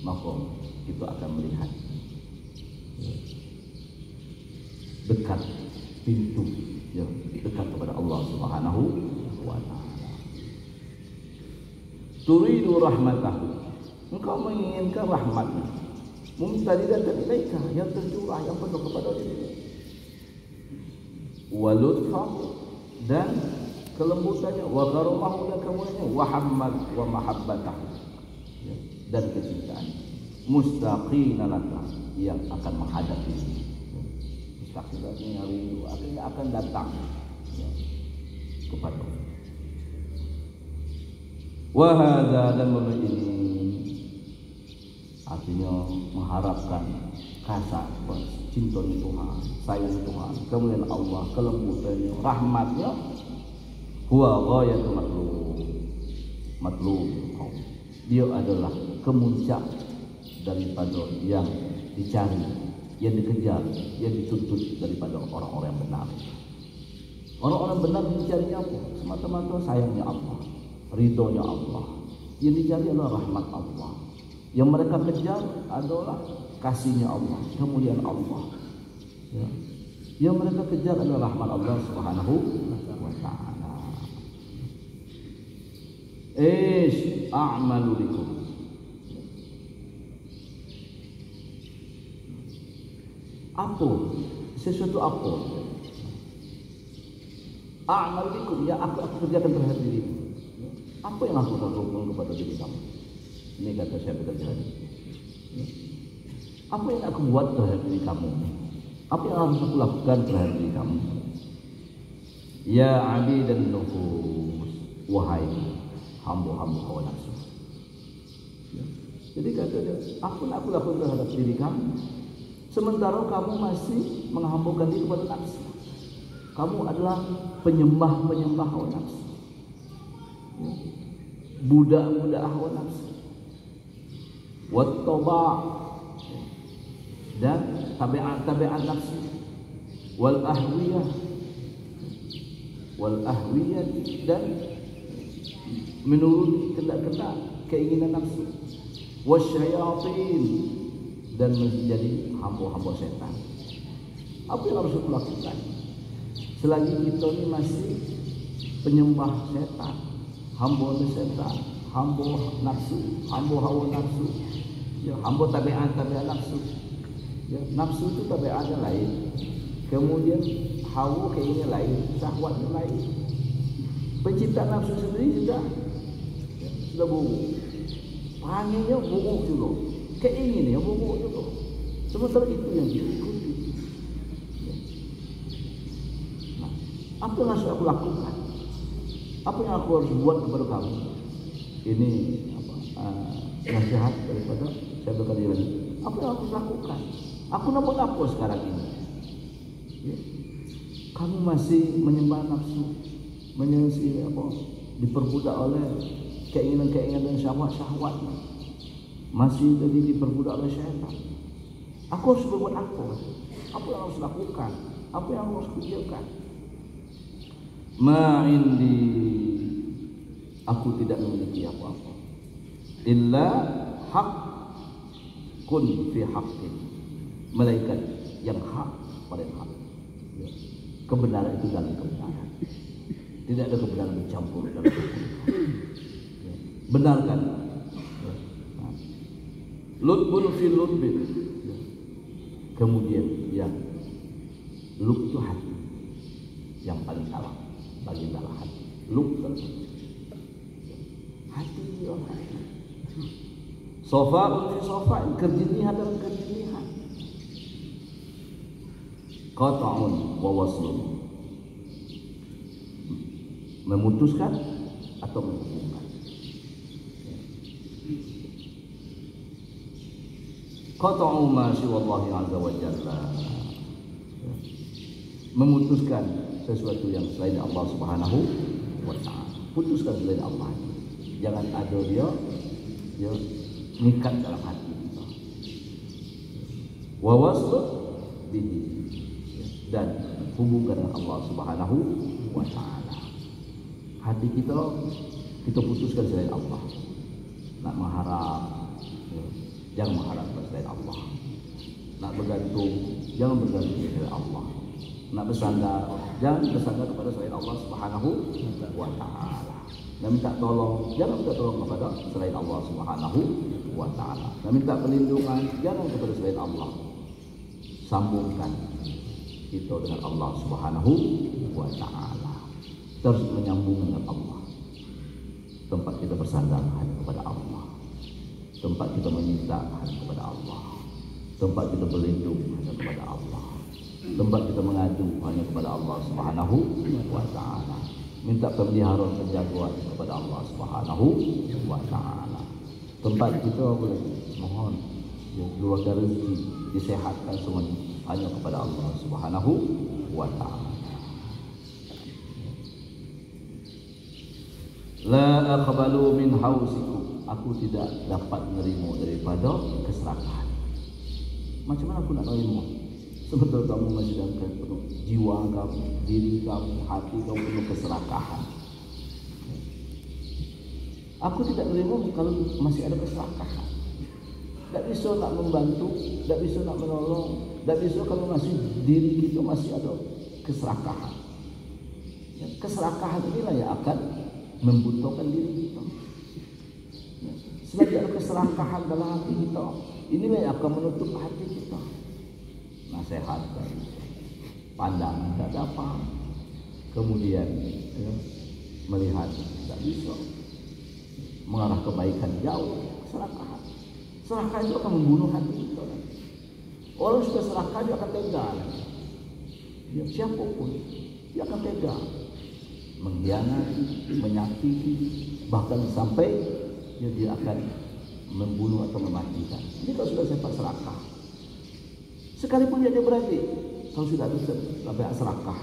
maka kita akan melihat, ya, dekat pintu, ya, dekat kepada Allah Subhanahu wa taala. Turidu rahmatahu, engkau menginginkan rahmatnya, mumtadidatan ilaika, yang tercurah, yang penuh kepada dirimu. Wa lutfahu, dan kelembutannya, wa karumahu, dan kemuliaannya, wa hammad wa mahabbatahu, ya, dan kecintaan. mustaqina laka, yang akan menghadapi. Mustaqina ini hari itu akhirnya akan datang ya, kepada. Wa hadza, dan ini artinya mengharapkan kasih cinta Tuhan, sayang Tuhan, kemuliaan Allah, kelembutannya, rahmatnya, huwa ghayatul matlub. Dia adalah kemuncak daripada yang dicari, yang dikejar, yang dituntut daripada orang-orang yang benar. Orang-orang benar dicari apa? Semata-mata sayangnya Allah, ridhonya Allah. Yang dicari adalah rahmat Allah. Yang mereka kejar adalah kasihnya Allah, kemuliaan Allah. Ya. Yang mereka kejar adalah rahmat Allah Subhanahu wa ta'ala. A'malu bikum. Apa? Sesuatu apa? A'malu bikum, ya aku kerjakan terhadap dirimu. Apa yang aku lakukan kepada diri kamu? Ini kata Syekh Al-Ghazali. Apa yang aku buat terhadap diri kamu? Apa yang harus aku lakukan terhadap diri kamu? Ya abid dan nufus, wahai hamba-hamba hawa nafsu. Jadi kata dia, apa yang aku lakukan terhadap diri kamu? Sementara kamu masih menghambakan diri kepada nafsu. Kamu adalah penyembah hawa nafsu. Budak-budak hawa nafsu. Wat-taba' dan tabiat nafsu, wal ahwiyah dan menurut kendak-kendak keinginan nafsu, wasyayatin dan menjadi hamba-hamba setan. Apa yang harus kita lakukan? Selagi kita ini masih penyembah setan, hamba setan, hamba nafsu, hamba hawa nafsu, ya, hamba tabiat nafsu. Ya, nafsu itu tabiatnya lain, kemudian hawa keinginan lain, syahwatnya lain. Pencipta nafsu sendiri juga ya, sudah buruk, panggilnya buruk juga, keinginannya buruk juga. Sementara itu yang diikuti. Ya. Nah, apa yang harus aku lakukan? Apa yang aku harus buat kepada kamu? Ini nasihat daripada saya berkali lagi. Apa yang aku lakukan? Aku nampak apa sekarang ini? Ya. Kamu masih menyembah nafsu, diperbudak oleh keinginan-keinginan dan syahwat-syahwat, masih jadi diperbudak oleh syaitan. Aku harus berbuat apa? Apa yang harus lakukan? Apa yang harus kerjakan? Ma'indi, aku tidak memiliki apa-apa. Illa haqqun fi haqqin, malaikat yang hak pada hak. Ya. Kebenaran itu dalam kebenaran. Tidak ada kebenaran bercampur dalam kebenaran. Ya. Benarkan. Ya. Nah. Lutbun fi lutbin. Ya. Kemudian ya, lub itu hati yang paling dalam, bagian dalam hati. Lub hati ya, hati. Sofa fi sofa, kerjinihan dalam kerjinihan. Qata'un wa waslun, memutuskan atau menghubungkan. Qata'u ma siwallahi azza wa jalla, memutuskan sesuatu yang selain Allah Subhanahu wa ta'ala. Putuskan selain Allah. Jangan ada dia nikat dalam hati kita. Wa waslun bihi, dan hubungkan dengan Allah Subhanahu wa ta'ala. Hati kita putuskan selain Allah. Nak mengharap, jangan mengharap selain Allah. Nak bergantung, jangan bergantung selain Allah. Nak bersandar, jangan bersandar kepada selain Allah Subhanahu wa ta'ala. Nak minta tolong, jangan minta tolong kepada selain Allah Subhanahu wa ta'ala. Nak minta perlindungan, jangan kepada selain Allah. Sambungkan kita dengan Allah Subhanahu wa ta'ala. Terus menyambung dengan Allah. Tempat kita bersandar hanya kepada Allah. Tempat kita meminta hanya kepada Allah. Tempat kita berlindung hanya kepada Allah. Tempat kita mengadu hanya kepada Allah Subhanahu wa ta'ala. Minta pemeliharaan penjagaan kepada Allah Subhanahu wa ta'ala. Tempat kita boleh mohon keluarga rezeki disehatkan semuanya hanya kepada Allah Subhanahu wa ta'ala. La aqbalu min hausikum, aku tidak dapat menerima daripada keserakahan. Macam mana aku nak menerima? Sebetul kamu masih dalam penuh jiwa kamu, diri kamu, hati kamu penuh keserakahan. Aku tidak menerima kalau masih ada keserakahan. Tak bisa nak membantu, tak bisa nak menolong, tak bisa kalau masih diri kita masih ada keserakahan. Keserakahan inilah yang akan membutuhkan diri kita. Sebab ada keserakahan dalam hati kita, inilah yang akan menutup hati kita. Nasihatkan, pandangan tak dapat, kemudian melihat tak bisa, mengarah kebaikan jauh. Keserakahan, serakah itu akan membunuh hati kita. Orang sudah serakah dia akan tega. Siapapun dia akan tega, mengkhianati, menyakiti, bahkan sampai dia akan membunuh atau mematikan. Ini kalau sudah sifat serakah. Sekalipun dia beradik, kalau sudah ada sampai serakah,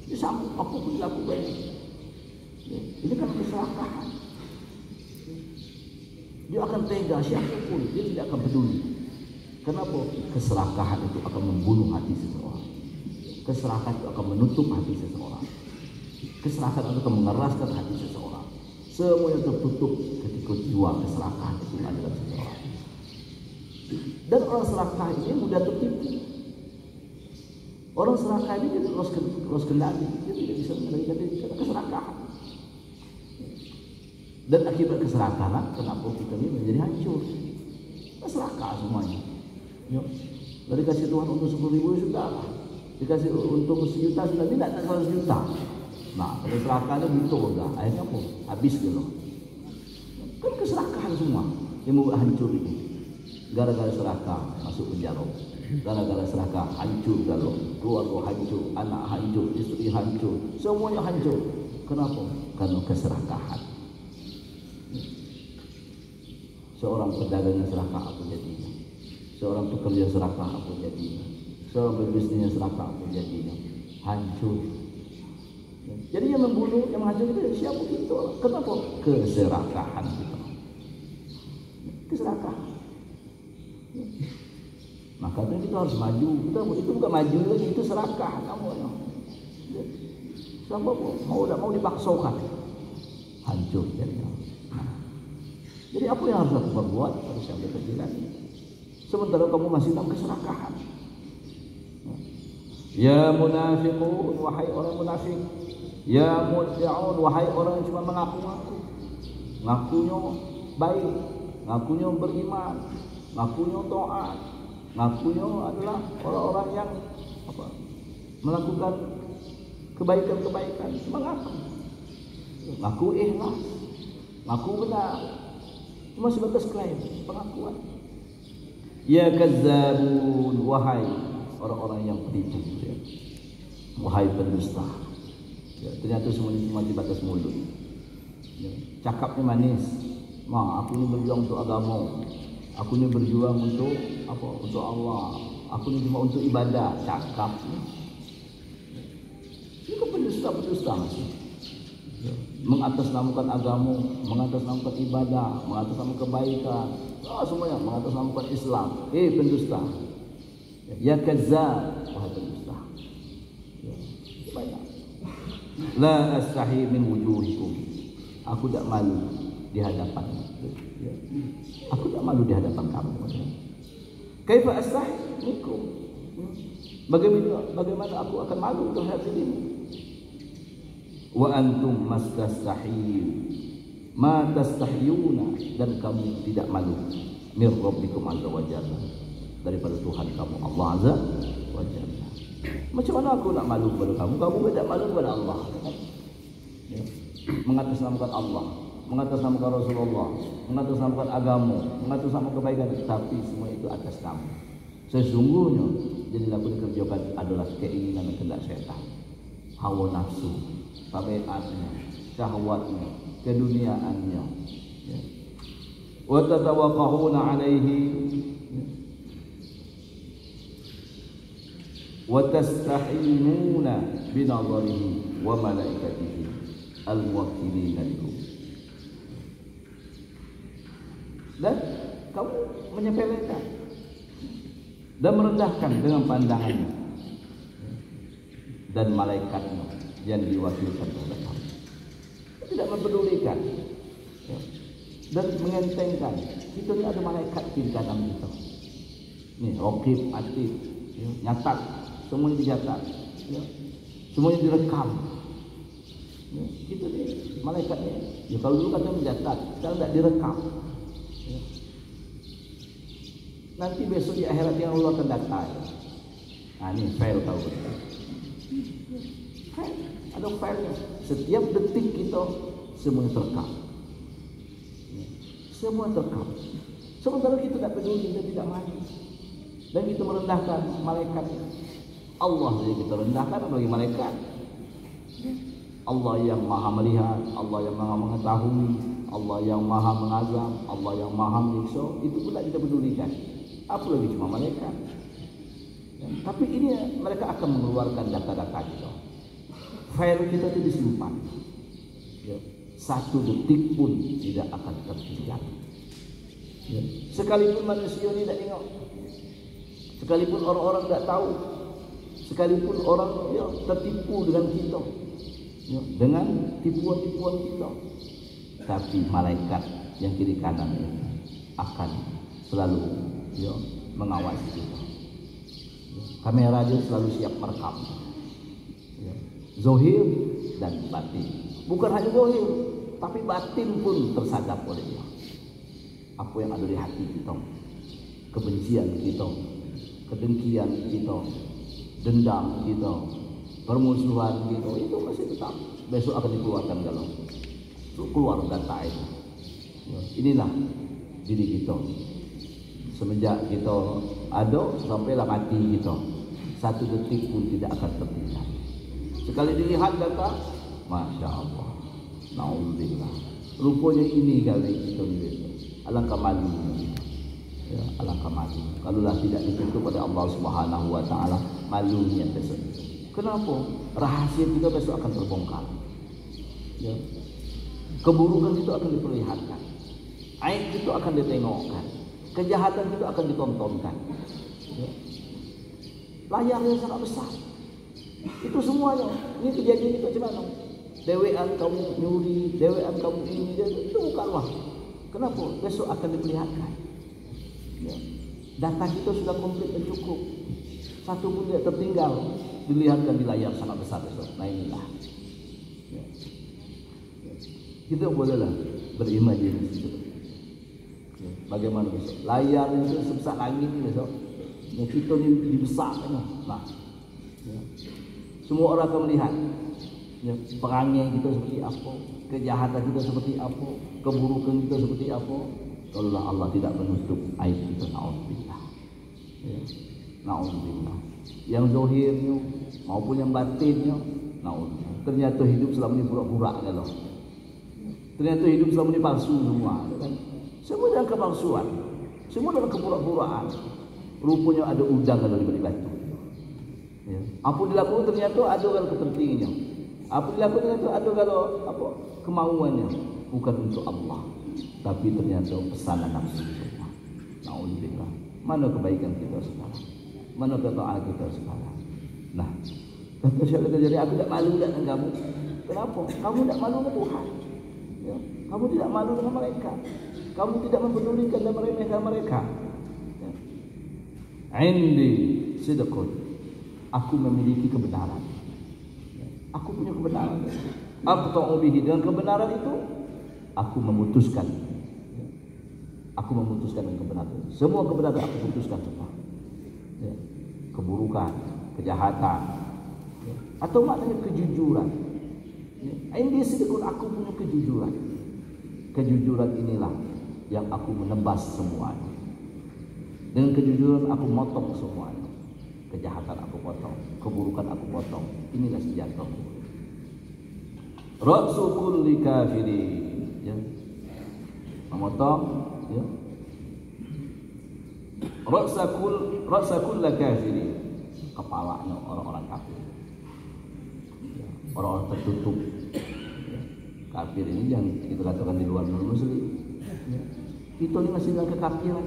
dia sambung apa pun dilakukan. Ini kan keserakahan. Dia akan tega siapapun, dia tidak akan peduli. Kenapa? Keserakahan itu akan membunuh hati seseorang. Keserakahan itu akan menutup hati seseorang. Keserakahan itu akan mengeraskan hati seseorang. Semua yang tertutup ketika jiwa keserakahan itu ada dalam seseorang. Dan orang serakah ini mudah tertipu. Orang serakah ini dia lost kendali, dia tidak bisa mengendalikan diri karena keserakahan. Dan akibat keserakahan, kenapa kita ini menjadi hancur? Keserakahan semuanya. Kalau dikasih Tuhan untuk 10.000 sudah lah. Dikasih untung 1 juta sudah, tidak 100 juta. Nah, kalau keserakahannya begitu dah. Akhirnya apa? Habis dulu. Kan keserakahan semua yang membuat hancur ini. Gara-gara serakah masuk penjara. Gara-gara serakah hancur kalau keluarga hancur, anak hancur, istri hancur, semuanya hancur. Kenapa? Karena keserakahan. Seorang pedagang yang serakah apa jadinya? Seorang pekerja serakah apa jadinya? Seorang berbisnis yang serakah apa jadinya? Hancur. Jadi yang membunuh, yang menghancurkan itu siapa kita? Kenapa? Keserakahan kita. Keserakahan. Maka kita harus maju. Itu bukan maju lagi, itu serakah namanya. Siapa pun mau dipaksakan, hancur jadinya. Jadi apa yang harus aku perbuat? Harus ambil kejilan. Sementara kamu masih dalam keserakahan. Ya munafiqun, wahai orang munafik. Ya mud'i'un, wahai orang yang cuma mengaku-ngaku. Ngakunya baik, ngakunya beriman, ngakunya taat, ngakunya adalah orang-orang yang melakukan kebaikan-kebaikan, cuma ngaku ikhlas, ngaku benar, cuma sebatas klaim, pengakuan. Ya kazzabun, wahai orang-orang yang penipu, ya. Wahai pendusta. Ya, ternyata semuanya cuma di batas mulut. Ya, cakapnya manis. Aku ini berjuang untuk agama. Aku ini berjuang untuk apa? Untuk Allah. Aku ini cuma untuk ibadah. Cakap. Itu pendusta masih. Ya, mengatasnamakan agama, mengatasnamakan ibadah, mengatasnamakan kebaikan. Semuanya mengatasnamakan Islam. Pendusta. Ya kazzab, wahai pendusta. Ya, banyak. La astahi min wujuhikum. Aku tak malu di hadapan. Ya. Aku tak malu di hadapan kamu. Kaifa astahi minkum? Bagaimana aku akan malu terhadap dirimu? Wa antum mastastahiyun ma tastahyuna, dan kamu tidak malu mir rabbikum azza wa jalla, daripada Tuhan kamu Allah azza wa jalla. Macam mana aku nak malu kepada kamu? Kamu tidak malu kepada Allah. Ya. Mengatasnamakan Allah, mengatasnamakan Rasulullah, mengatasnamakan agama, mengatasnamakan kebaikan, tapi semua itu atas nama. Sesungguhnya jadi aku dikerjakan adalah keinginan dan kehendak syaitan, hawa nafsu, tabiatnya, syahwatnya, keduniaannya. Ya. Wa tatawaqqahuna alaihi wa tastahinuna binadharihi wa malaikatihi al-muwakkilina bikum. Dan kamu menyepelekan dan merendahkan dengan pandangannya dan malaikatnya yang diwakilkan oleh kamu. Tidak mempedulikan dan mengentengkan. Kita ini ada malaikat di kanan kita. Nih, Raqib, Atid, nyatat, semuanya dicatat, semuanya direkam. Kita ni malaikatnya. Ya kalau dulu kata mencatat, sekarang tidak direkam. Nanti besok di akhirat yang Allah akan datang. Nah ini file tahu. Ada filenya. Setiap detik kita semuanya terekam. Semua terekam. Sementara kita tidak peduli, kita tidak malu. Dan kita merendahkan malaikat. Allah saja kita rendahkan bagi malaikat. Allah yang maha melihat, Allah yang maha mengetahui, Allah yang maha mengazab, Allah yang maha menyiksa, itu pun tidak kita pedulikan. Apa lagi cuma malaikat. Ya, tapi ini mereka akan mengeluarkan data-data kita. File kita itu disimpan. Ya, 1 detik pun tidak akan tertinggal. Ya, sekalipun manusia ini tidak tengok, sekalipun orang-orang tidak tahu, sekalipun orang tertipu dengan kita, dengan tipuan-tipuan kita, tapi malaikat yang kiri kanan ini akan selalu mengawasi kita. Kamera dia selalu siap merekam, zohir dan batin. Bukan hanya zohir, tapi batin pun tersadap oleh dia. Apa yang ada di hati kita, kebencian kita, kedengkian kita, dendam kita, permusuhan kita, itu masih tetap besok akan dikeluarkan kalau keluar data itu. Inilah diri kita. Semenjak kita ada sampailah mati kita, 1 detik pun tidak akan tertinggal. Sekali dilihat data, masya Allah, naudzubillah. Rupanya ini kali kita ni. Alangkah malunya, ya, alangkah malu. Kalaulah tidak dituntut pada Allah Subhanahu Wa Taala, malunya besok. Kenapa? Rahasia kita besok akan terbongkar. Ya. Keburukan itu akan diperlihatkan, aib itu akan ditengokkan, kejahatan itu akan ditontonkan. Ya. Layarnya sangat besar. Itu semuanya. Ini kejadian itu macam mana? Dewean kamu nyuri, dewean kamu ini, itu bukanlah. Kenapa? Besok akan diperlihatkan. Ya. Data kita sudah komplit dan cukup. 1 pun tidak tertinggal. Dilihatkan di layar sangat besar besok. Nah inilah. Ya. Ya. Kita bolehlah berimajinasi. Ya. Bagaimana besok? Layar itu sebesar langit ini besok. Ya, kita ini dibesarkan. Nah. Ya. Semua orang akan melihat. Ya, perangai kita seperti apa, kejahatan kita seperti apa, keburukan kita seperti apa. Kalau Allah tidak menutup aib kita, naudzubillah. Ya, naudzubillah. Yang zahirnya maupun yang batinnya, naudzubillah. Ternyata hidup selama ini pura-pura kalau. Ternyata hidup selama ini palsu semua, kan? Semua dalam kepalsuan, semua dalam kepura-puraan. Rupanya ada udang kalau di batu. Ya. Apa dilakukan ternyata ada kalau kepentingannya. Apa dilakukan itu ada kalau apa kemauannya, bukan untuk Allah, tapi ternyata pesanan nafsu kita. Naudzubillah. Mana kebaikan kita sekarang? Mana ketaatan kita sekarang? Nah, kata Syekh jadi aku tidak malu dengan kamu. Kenapa? Kamu tidak malu dengan Tuhan. Ya? Kamu tidak malu dengan mereka. Kamu tidak mempedulikan dan meremehkan mereka. Ya? Indi sidqun. Aku memiliki kebenaran. Aku punya kebenaran. Aqta'u bihi, dengan kebenaran itu aku memutuskan. Aku memutuskan dengan kebenaran. Semua kebenaran aku putuskan semua. Ya. Keburukan, kejahatan, ya. Atau maknanya kejujuran. Ya. Ini sedekut aku punya kejujuran. kejujuran inilah yang aku menebas semuanya. Dengan kejujuran aku motong semuanya. Kejahatan aku potong, keburukan aku potong. Inilah senjataku. Ra'su kulli kafirin, ya. Memotong, ya. Ra'sa kulli kafirin, kepalanya orang-orang kafir. Ya. Orang-orang tertutup. Ya. Kafir ini yang kita katakan di luar muslim. Ya. Itu ini masih dalam kekafiran.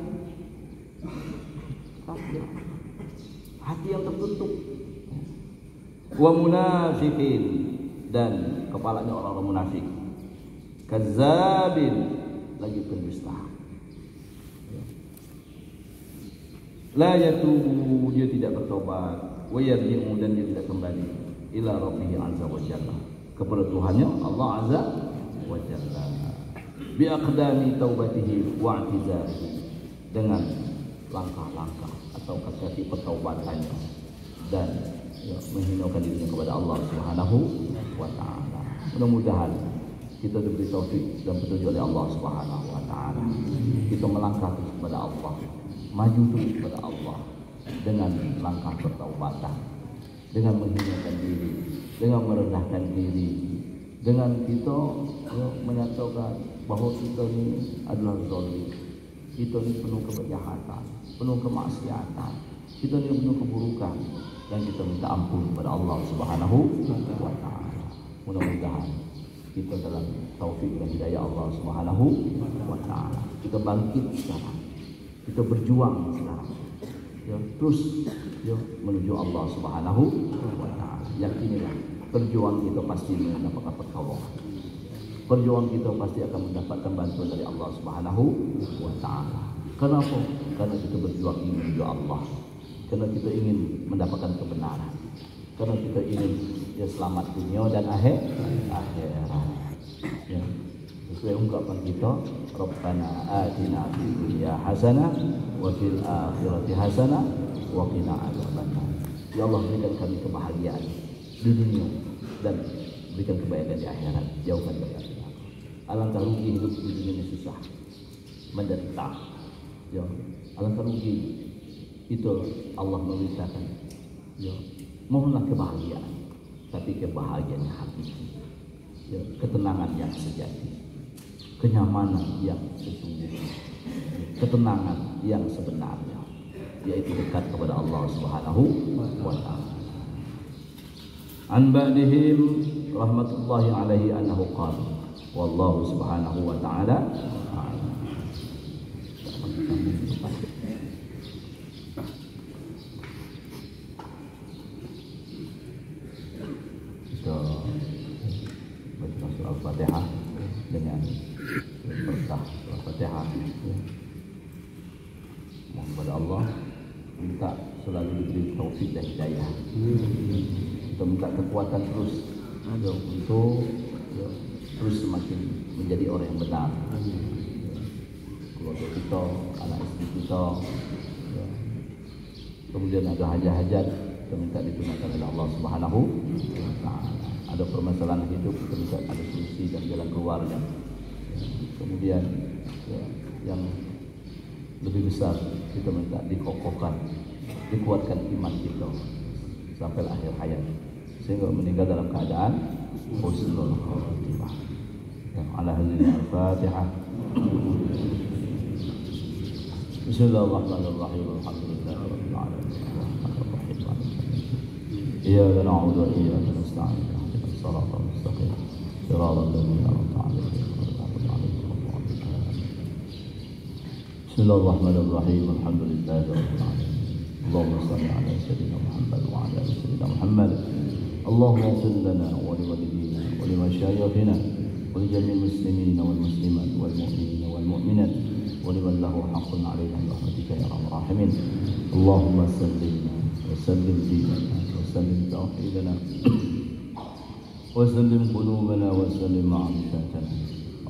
Kafir. Hati yang tertutup. Wa munafiqin, dan kepalanya orang-orang munafik. Kazzabin, lagi pendusta. La yatubu, dia tidak bertobat. Wa yarji'u, dan dia tidak kembali ila rabbih azza wa jalla, kepada Tuhannya Allah azza wa jalla. Bi aqdami taubatihi wa i'tizarihi, dengan langkah-langkah atau kaki pertaubatannya dan ya, menghinakan dirinya kepada Allah Subhanahu wa taala. Mudah-mudahan kita diberi taufik dan petunjuk oleh Allah Subhanahu wa taala. Kita melangkah kepada Allah, maju terus kepada Allah dengan langkah pertaubatan, dengan menghinakan diri, dengan merendahkan diri, dengan kita ya, menyatakan bahawa kita ini adalah zalim, kita ini penuh kejahatan, penuh kemaksiatan, kita ini penuh keburukan, dan kita minta ampun kepada Allah Subhanahu wa taala. Mudah-mudahan kita dalam taufik dan hidayah Allah Subhanahu wa taala. Kita bangkit sekarang. Kita berjuang sekarang. Ya, terus ya, menuju Allah Subhanahu wa taala. Yakinilah perjuangan kita pasti mendapatkan pertolongan. Perjuangan kita pasti akan mendapatkan bantuan dari Allah Subhanahu wa taala. Kenapa? Karena kita berjuang ingin menuju Allah. Karena kita ingin mendapatkan kebenaran. Karena kita ingin ya selamat dunia dan akhirat. Ya. Sesuai ungkapan kita, Rabbana atina fid dunya hasanah wa fil akhirati hasanah wa qina adzabannar. Ya Allah, berikan kami kebahagiaan di dunia dan berikan kebaikan di akhirat. Jauhkan dari api neraka. Alangkah rugi hidup di dunia ini susah, menderita. Ya, alangkah rugi. Itu Allah memerintahkan. Ya, mohonlah kebahagiaan, tapi kebahagiaan yang hakiki. Ya, ketenangan yang sejati, kenyamanan yang sesungguhnya, ketenangan yang sebenarnya, yaitu dekat kepada Allah Subhanahu wa taala. An ba'dihim rahmatullahi alaihi annahu qala wallahu subhanahu wa ta'ala Al-Fatihah dengan berkah Al-Fatihah. Mohon kepada Allah minta selalu diberi taufik dan hidayah. Kita minta kekuatan terus untuk terus semakin menjadi orang yang benar. Keluarga kita, anak istri kita, kemudian ada hajat-hajat kita minta ditunaikan oleh Allah Subhanahu wa taala. Ada permasalahan hidup, kita minta ada solusi dan jalan keluarnya. Kemudian ya, yang lebih besar kita minta dikokohkan, dikuatkan iman kita sampai akhir hayat, sehingga meninggal dalam keadaan husnul khatimah. Ya, ala hadhihi al-Fatihah. Bismillahirrahmanirrahim. Alhamdulillahirabbil alamin. Iyyaka na'budu wa iyyaka nasta'in. الصراط المستقيم صراط الذين أنعمت عليهم غير المغضوب عليهم ولا الضالين. بسم الله الرحمن الرحيم. الحمد لله رب العالمين. اللهم صل على سيدنا محمد وعلى آل سيدنا محمد. اللهم اغفر لنا ولوالدينا ولمشايخنا ولجميع المسلمين والمسلمات والمؤمنين والمؤمنات ولمن له حق علينا برحمتك يا ارحم الراحمين. اللهم سلمنا وسلم ديننا وسلم توحيدنا وسلم قلوبنا وسلم معرفتنا.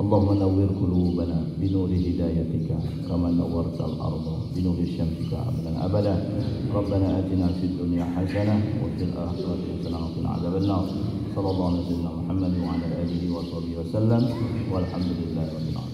اللهم نور قلوبنا بنور هدايتك كما نورت الأرض بنور شمسك أبدا. ربنا آتنا في الدنيا حسنة وفي الآخرة حسنة وقنا عذاب النار. Sallallahu alaihi wasallam Muhammad wa ala alihi wa sahbihi wasallam. Walhamdulillahirabbil alamin.